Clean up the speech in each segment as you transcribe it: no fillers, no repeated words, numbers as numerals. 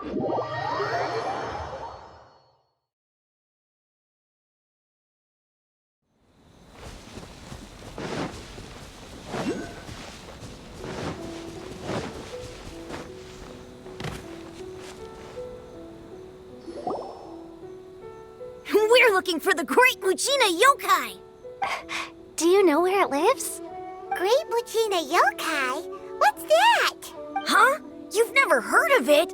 We're looking for the Great Mujina Yokai! Do you know where it lives? Great Mujina Yokai? What's that? Huh? You've never heard of it?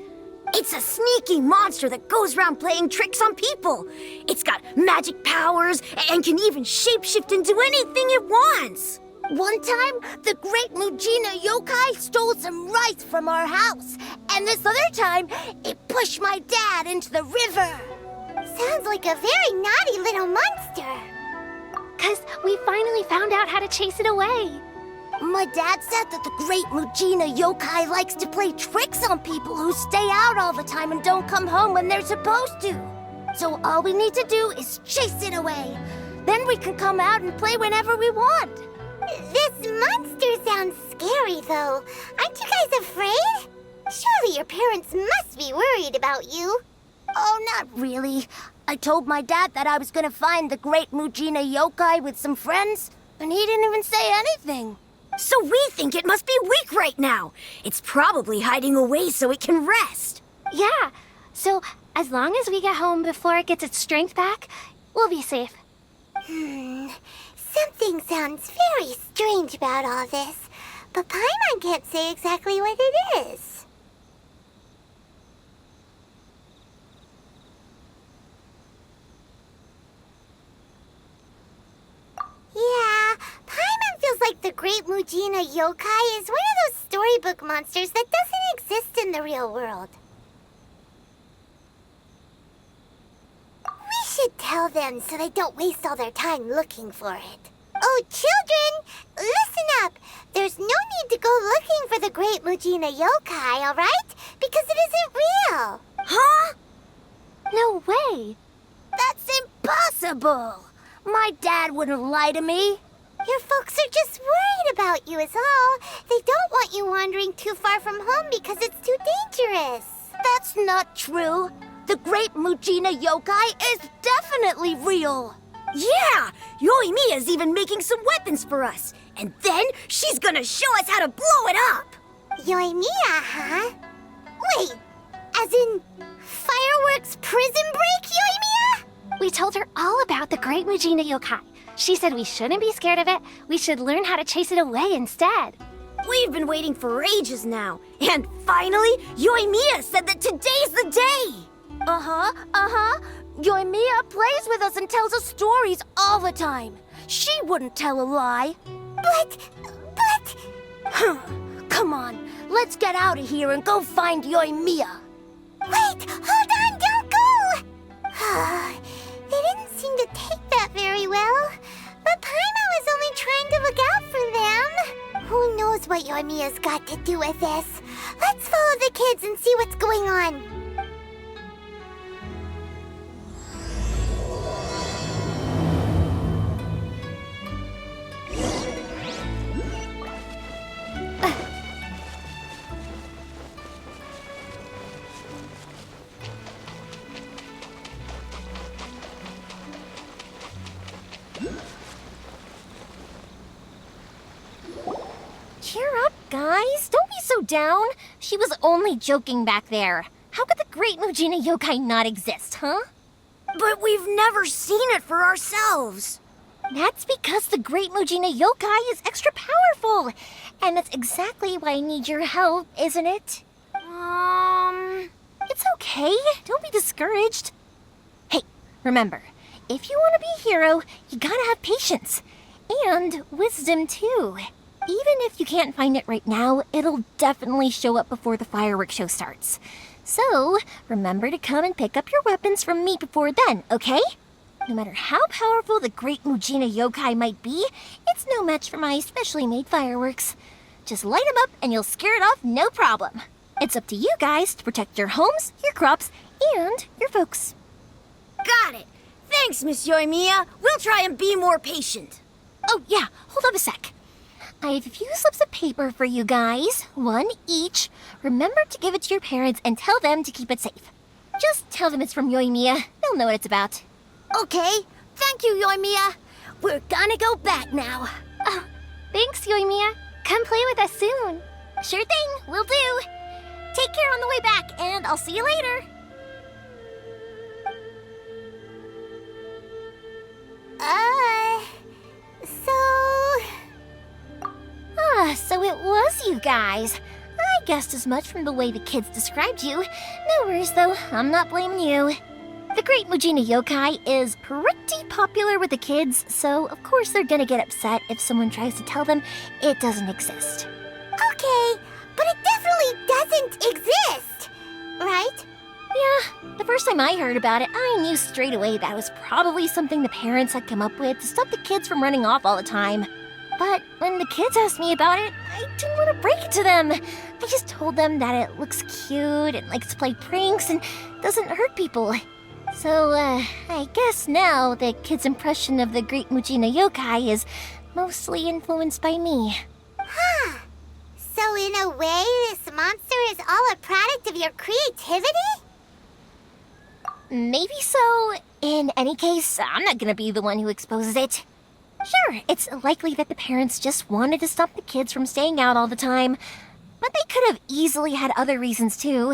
It's a sneaky monster that goes around playing tricks on people. It's got magic powers and can even shapeshift into anything it wants. One time, the Great Mujina Yokai stole some rice from our house. And this other time, it pushed my dad into the river. Sounds like a very naughty little monster. 'Cause we finally found out how to chase it away. My dad said that the Great Mujina Yokai likes to play tricks on people who stay out all the time and don't come home when they're supposed to. So all we need to do is chase it away. Then we can come out and play whenever we want. This monster sounds scary, though. Aren't you guys afraid? Surely your parents must be worried about you. Oh, not really. I told my dad that I was gonna find the Great Mujina Yokai with some friends, and he didn't even say anything. So we think it must be weak right now. It's probably hiding away so it can rest. Yeah, so as long as we get home before it gets its strength back, we'll be safe. Something sounds very strange about all this, but Paimon can't say exactly what it is. Yeah, Paimon feels like the Great Mujina Yokai is one of those storybook monsters that doesn't exist in the real world. We should tell them so they don't waste all their time looking for it. Oh, children, listen up. There's no need to go looking for the Great Mujina Yokai, all right? Because it isn't real. Huh? No way. That's impossible. My dad wouldn't lie to me. Your folks are just worried about you is all. They don't want you wandering too far from home because it's too dangerous. That's not true. The Great Mujina Yokai is definitely real. Yeah! Yoimiya's even making some weapons for us. And then she's gonna show us how to blow it up! Yoimiya, huh? Wait, as in Firework's prison break, Yoimiya? We told her all about the Great Mujina Yokai. She said we shouldn't be scared of it. We should learn how to chase it away instead. We've been waiting for ages now. And finally, Yoimiya said that today's the day! Yoimiya plays with us and tells us stories all the time. She wouldn't tell a lie. But... Come on, let's get out of here and go find Yoimiya. Wait, hold on, don't go! They didn't seem to take that very well. But Paimon was only trying to look out for them. Who knows what Yoimiya's got to do with this? Let's follow the kids and see what's going on. Cheer up, guys. Don't be so down. She was only joking back there. How could the Great Mujina Yokai not exist, huh? But we've never seen it for ourselves. That's because the Great Mujina Yokai is extra powerful. And that's exactly why I need your help, isn't it? It's okay. Don't be discouraged. Hey, remember, if you want to be a hero, you gotta have patience. And wisdom, too. Even if you can't find it right now, it'll definitely show up before the fireworks show starts. So, remember to come and pick up your weapons from me before then, okay? No matter how powerful the Great Mujina Yokai might be, it's no match for my specially made fireworks. Just light them up and you'll scare it off no problem. It's up to you guys to protect your homes, your crops, and your folks. Got it. Thanks, Miss Yoimiya. We'll try and be more patient. Oh, yeah, hold up a sec. I have a few slips of paper for you guys, one each. Remember to give it to your parents and tell them to keep it safe. Just tell them it's from Yoimiya. They'll know what it's about. Okay, thank you, Yoimiya. We're gonna go back now. Oh, thanks, Yoimiya. Come play with us soon. Sure thing, will do. Take care on the way back, and I'll see you later. So it was you guys. I guessed as much from the way the kids described you. No worries, though. I'm not blaming you. The Great Mujina Yokai is pretty popular with the kids, so of course they're gonna get upset if someone tries to tell them it doesn't exist. Okay, but it definitely doesn't exist, right? Yeah, the first time I heard about it, I knew straight away that was probably something the parents had come up with to stop the kids from running off all the time. But when the kids asked me about it, I didn't want to break it to them. I just told them that it looks cute and likes to play pranks and doesn't hurt people. So, I guess now the kids' impression of the Great Mujina Yokai is mostly influenced by me. Huh. So in a way, this monster is all a product of your creativity? Maybe so. In any case, I'm not gonna be the one who exposes it. Sure, it's likely that the parents just wanted to stop the kids from staying out all the time, but they could have easily had other reasons too.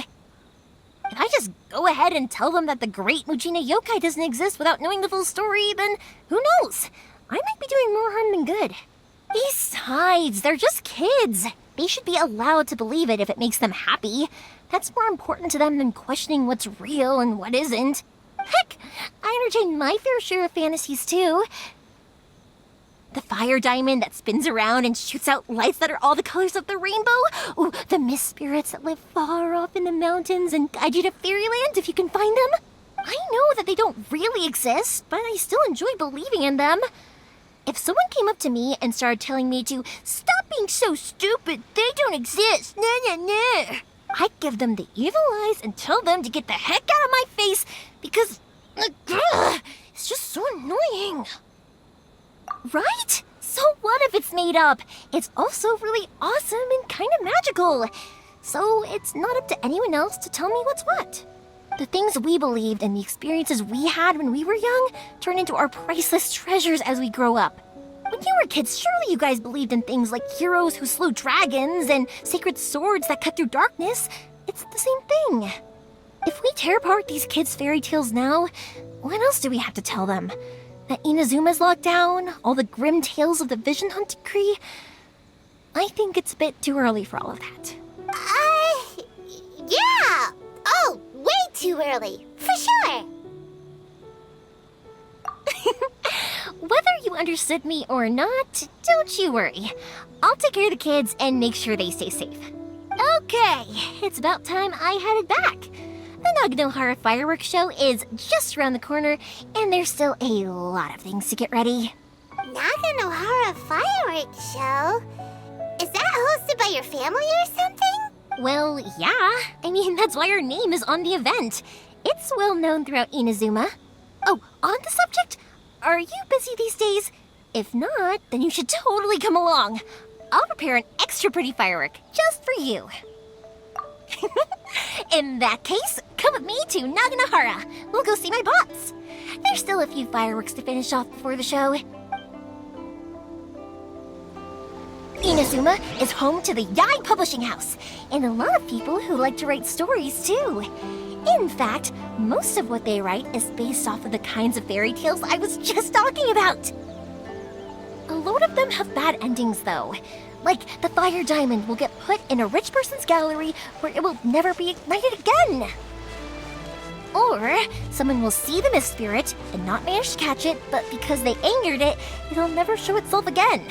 If I just go ahead and tell them that the Great Mujina Yokai doesn't exist without knowing the full story, then who knows? I might be doing more harm than good. Besides, they're just kids. They should be allowed to believe it if it makes them happy. That's more important to them than questioning what's real and what isn't. Heck, I entertain my fair share of fantasies too. The fire diamond that spins around and shoots out lights that are all the colors of the rainbow. Ooh, the mist spirits that live far off in the mountains and guide you to fairyland if you can find them. I know that they don't really exist, but I still enjoy believing in them. If someone came up to me and started telling me to stop being so stupid, they don't exist, nah. I'd give them the evil eyes and tell them to get the heck out of my face because it's just so annoying. Right? So what if it's made up? It's also really awesome and kind of magical. So it's not up to anyone else to tell me what's what. The things we believed and the experiences we had when we were young turn into our priceless treasures as we grow up. When you were kids, surely you guys believed in things like heroes who slew dragons and sacred swords that cut through darkness. It's the same thing. If we tear apart these kids' fairy tales now, what else do we have to tell them? That Inazuma's locked down, all the grim tales of the Vision Hunt decree? I think it's a bit too early for all of that. Yeah! Oh, way too early, for sure! Whether you understood me or not, don't you worry. I'll take care of the kids and make sure they stay safe. Okay, it's about time I headed back. The Naganohara Firework Show is just around the corner, and there's still a lot of things to get ready. Naganohara Firework Show? Is that hosted by your family or something? Well, yeah. I mean, that's why our name is on the event. It's well known throughout Inazuma. Oh, on the subject, are you busy these days? If not, then you should totally come along. I'll prepare an extra pretty firework just for you. In that case, come with me to Naganohara. We'll go see my bots. There's still a few fireworks to finish off before the show. Inazuma is home to the Yai Publishing House, and a lot of people who like to write stories too. In fact, most of what they write is based off of the kinds of fairy tales I was just talking about. A load of them have bad endings though. Like, the fire diamond will get put in a rich person's gallery where it will never be ignited again. Or, someone will see the mist spirit and not manage to catch it, but because they angered it, it'll never show itself again.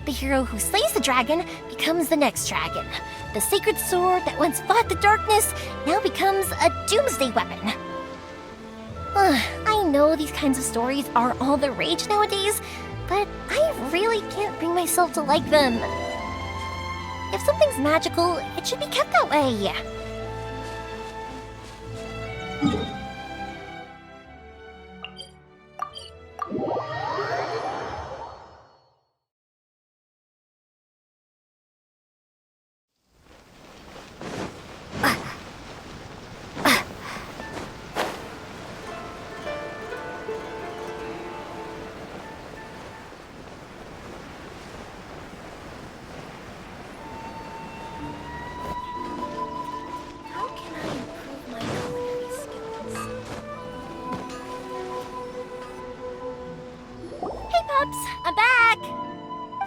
The hero who slays the dragon becomes the next dragon. The sacred sword that once fought the darkness now becomes a doomsday weapon. I know these kinds of stories are all the rage nowadays, but I really can't bring myself to like them. If something's magical, it should be kept that way.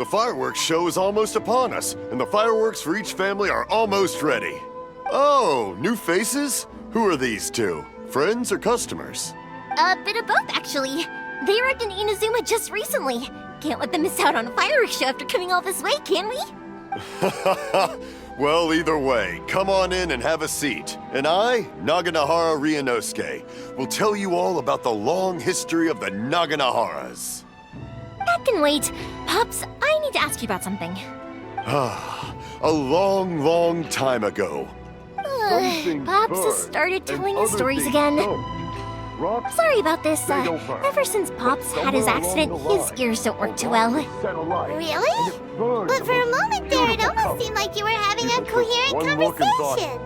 The fireworks show is almost upon us, and the fireworks for each family are almost ready. Oh, new faces? Who are these two? Friends or customers? A bit of both, actually. They arrived in Inazuma just recently. Can't let them miss out on a fireworks show after coming all this way, can we? Well, either way, come on in and have a seat. And I, Naganahara Ryunosuke, will tell you all about the long history of the Naganaharas. That can wait. Pops, I need to ask you about something. A long, long time ago. Pops has started telling his stories again. Sorry about this. Ever since Pops had his accident, his ears don't work too well. Really? But for a moment there, it almost seemed like you were having a coherent conversation.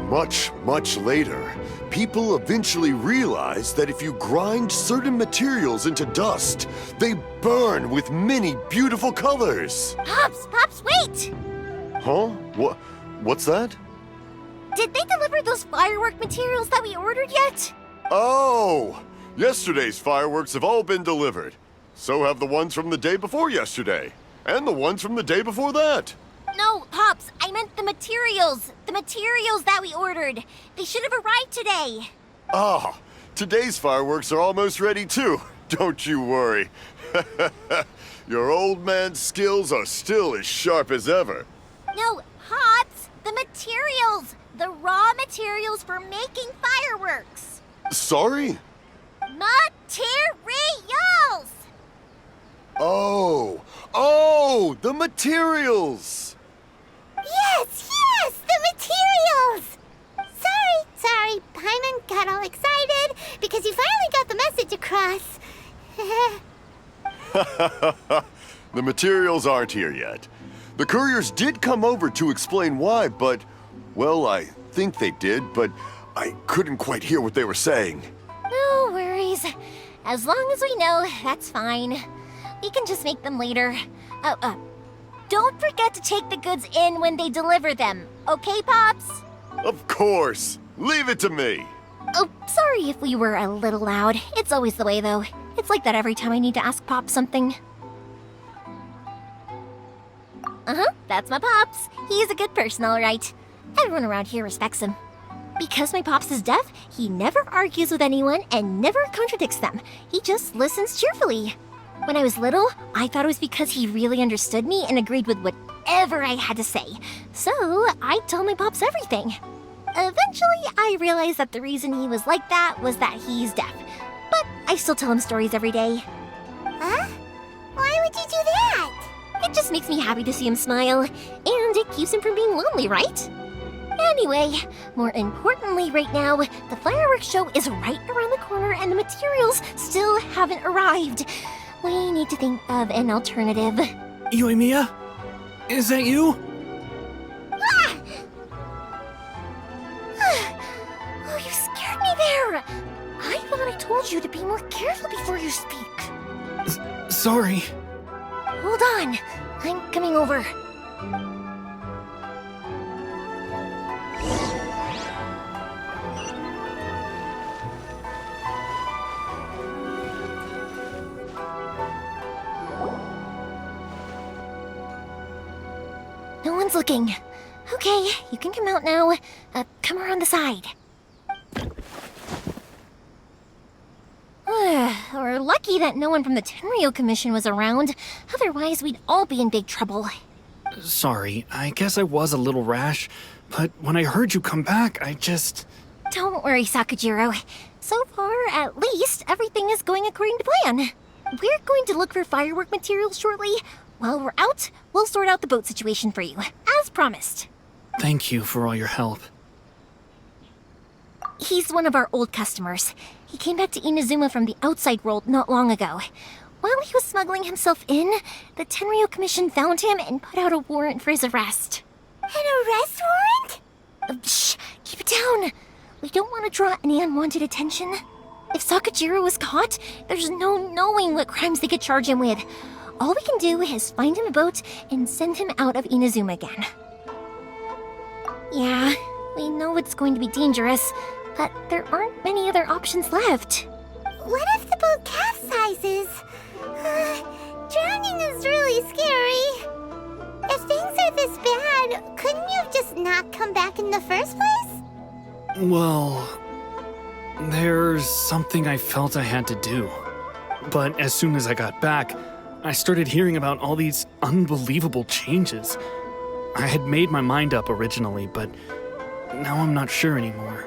Much, much later, people eventually realized that if you grind certain materials into dust, they burn with many beautiful colors. Pops, wait! Huh? What's that? Did they deliver those firework materials that we ordered yet? Oh! Yesterday's fireworks have all been delivered. So have the ones from the day before yesterday. And the ones from the day before that. No, Pops, I meant the materials. The materials that we ordered. They should have arrived today. Ah, today's fireworks are almost ready too. Don't you worry. Your old man's skills are still as sharp as ever. No, Pops, the materials. The raw materials for making fireworks. Sorry? Materials! Oh, the materials! Yes, the materials! Sorry, Paimon got all excited because you finally got the message across. The materials aren't here yet. The couriers did come over to explain why, but, well, I think they did, but I couldn't quite hear what they were saying. No worries. As long as we know, that's fine. We can just make them later. Don't forget to take the goods in when they deliver them, okay, Pops? Of course. Leave it to me. Oh, sorry if we were a little loud. It's always the way, though. It's like that every time I need to ask Pops something. That's my Pops. He's a good person, all right. Everyone around here respects him. Because my Pops is deaf, he never argues with anyone and never contradicts them. He just listens cheerfully. When I was little, I thought it was because he really understood me and agreed with whatever I had to say. So, I'd tell my Pops everything. Eventually, I realized that the reason he was like that was that he's deaf. But I still tell him stories every day. Huh? Why would you do that? It just makes me happy to see him smile, and it keeps him from being lonely, right? Anyway, more importantly right now, the fireworks show is right around the corner and the materials still haven't arrived. We need to think of an alternative. Yoimiya? Is that you? Oh, you scared me there! I thought I told you to be more careful before you speak. Sorry. Hold on, I'm coming over. No one's looking. Okay, you can come out now. Come around the side. We're lucky that no one from the Tenryo Commission was around. Otherwise, we'd all be in big trouble. Sorry, I guess I was a little rash, but when I heard you come back, I just... Don't worry, Sakujiro. So far, at least, everything is going according to plan. We're going to look for firework materials shortly. While we're out, we'll sort out the boat situation for you, as promised. Thank you for all your help. He's one of our old customers. He came back to Inazuma from the outside world not long ago. While he was smuggling himself in, the Tenryo Commission found him and put out a warrant for his arrest. An arrest warrant? Shh! Keep it down! We don't want to draw any unwanted attention. If Sakujiro was caught, there's no knowing what crimes they could charge him with. All we can do is find him a boat and send him out of Inazuma again. Yeah, we know it's going to be dangerous, but there aren't many other options left. What if the boat capsizes? Drowning is really scary. If things are this bad, couldn't you have just not come back in the first place? Well, there's something I felt I had to do. But as soon as I got back, I started hearing about all these unbelievable changes. I had made my mind up originally, but now I'm not sure anymore.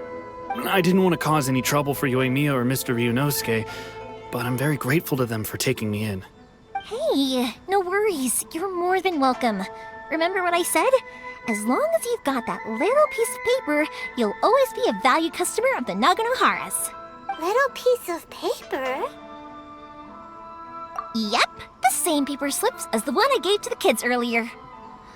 I didn't want to cause any trouble for Yoimiya or Mr. Ryunosuke, but I'm very grateful to them for taking me in. Hey, no worries. You're more than welcome. Remember what I said? As long as you've got that little piece of paper, you'll always be a valued customer of the Naganohara's. Little piece of paper? Yep, the same paper slips as the one I gave to the kids earlier.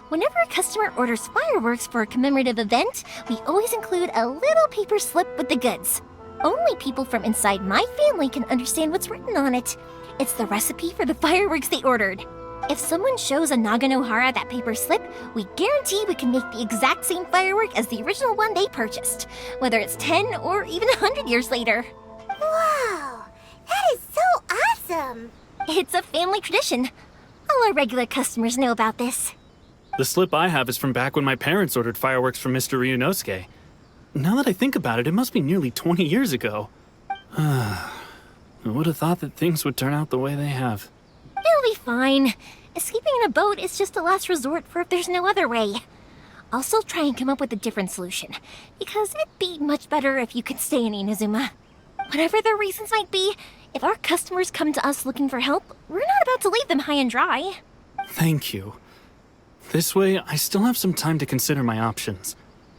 Whenever a customer orders fireworks for a commemorative event, we always include a little paper slip with the goods. Only people from inside my family can understand what's written on it. It's the recipe for the fireworks they ordered. If someone shows a Naganohara that paper slip, we guarantee we can make the exact same firework as the original one they purchased, whether it's 10 or even 100 years later. Wow, that is so awesome! It's a family tradition. All our regular customers know about this. The slip I have is from back when my parents ordered fireworks from Mr. Ryunosuke. Now that I think about it, it must be nearly 20 years ago. I would have thought that things would turn out the way they have. It'll be fine. Escaping in a boat is just a last resort for if there's no other way. I'll still try and come up with a different solution, because it'd be much better if you could stay in Inazuma. Whatever their reasons might be, if our customers come to us looking for help, we're not about to leave them high and dry. Thank you. This way, I still have some time to consider my options.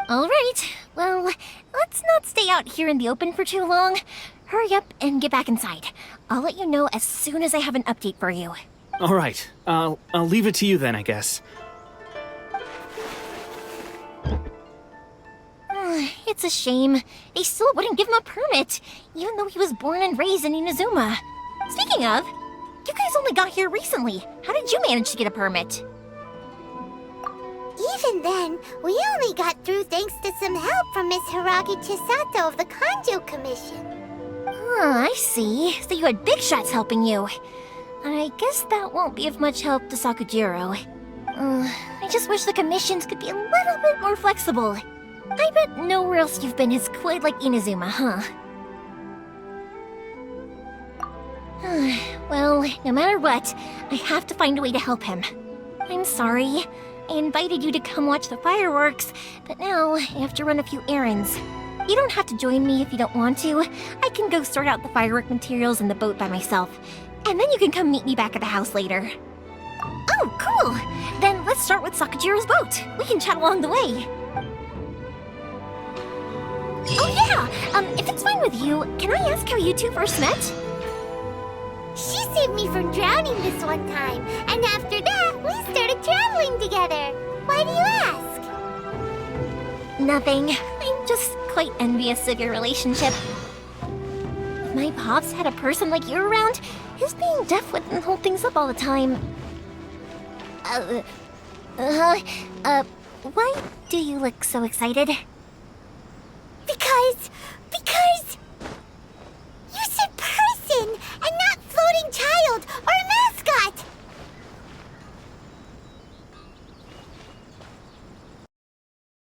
All right, well, let's not stay out here in the open for too long. Hurry up and get back inside. I'll let you know as soon as I have an update for you. All right, I'll leave it to you then, I guess. It's a shame. They still wouldn't give him a permit, even though he was born and raised in Inazuma. Speaking of, you guys only got here recently. How did you manage to get a permit? Even then, we only got through thanks to some help from Miss Hiragi Chisato of the Kanjo Commission. I see. So you had big shots helping you. I guess that won't be of much help to Sakujiro. I just wish the commissions could be a little bit more flexible. I bet nowhere else you've been is quite like Inazuma, huh? Well, no matter what, I have to find a way to help him. I'm sorry. I invited you to come watch the fireworks, but now I have to run a few errands. You don't have to join me if you don't want to. I can go sort out the firework materials in the boat by myself, and then you can come meet me back at the house later. Oh, cool! Then let's start with Sakujiro's boat. We can chat along the way. Oh yeah! If it's fine with you, can I ask how you two first met? She saved me from drowning this one time, and after that, we started traveling together. Why do you ask? Nothing. I'm just quite envious of your relationship. If my pops had a person like you around, his being deaf wouldn't hold things up all the time. Why do you look so excited? Because